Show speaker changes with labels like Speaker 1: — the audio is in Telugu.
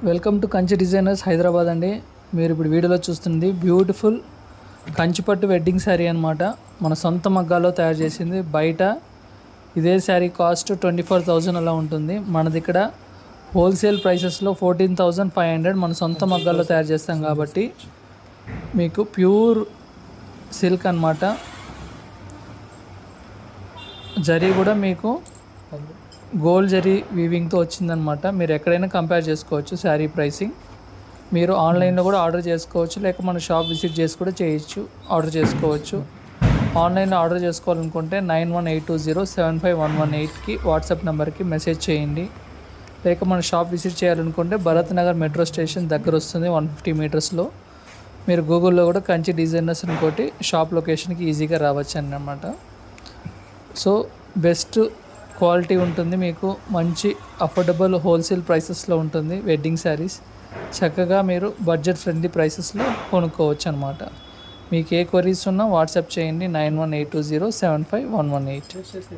Speaker 1: Welcome to Kanchi designers Hyderabad అండి. మీరు ఇప్పుడు వీడియోలో చూస్తుంది బ్యూటిఫుల్ కంచిపట్టు వెడ్డింగ్ శారీ అనమాట. మన సొంత మగ్గాల్లో తయారు చేసింది. బయట ఇదే శారీ కాస్ట్ 24,000 అలా ఉంటుంది. మనది ఇక్కడ హోల్సేల్ ప్రైసెస్లో 14,500 మన సొంత మగ్గాల్లో తయారు చేస్తాం కాబట్టి మీకు ప్యూర్ సిల్క్ అనమాట. జరీ కూడా మీకు గోల్డ్ జరీ వీవింగ్తో వచ్చిందనమాట. మీరు ఎక్కడైనా కంపేర్ చేసుకోవచ్చు శారీ ప్రైసింగ్. మీరు ఆన్లైన్లో కూడా ఆర్డర్ చేసుకోవచ్చు, లేక మన షాప్ విజిట్ చేసి కూడా ఆర్డర్ చేసుకోవచ్చు. ఆన్లైన్లో ఆర్డర్ చేసుకోవాలనుకుంటే 9182075118కి వాట్సాప్ నెంబర్కి మెసేజ్ చేయండి. లేక మన షాప్ విజిట్ చేయాలనుకుంటే భరత్ నగర్ మెట్రో స్టేషన్ దగ్గర వస్తుంది, 150 మీటర్స్లో. మీరు గూగుల్లో కూడా కంచి డిజైనర్స్ అనుకోటి షాప్ లొకేషన్కి ఈజీగా రావచ్చు అన్నమాట. సో బెస్ట్ క్వాలిటీ ఉంటుంది, మీకు మంచి అఫోర్డబుల్ హోల్సేల్ ప్రైసెస్లో ఉంటుంది. వెడ్డింగ్ శారీస్ చక్కగా మీరు బడ్జెట్ ఫ్రెండ్లీ ప్రైసెస్లో కొనుక్కోవచ్చు అనమాట. మీకు ఏ క్వరీస్ ఉన్నా వాట్సాప్ చేయండి 9182075118.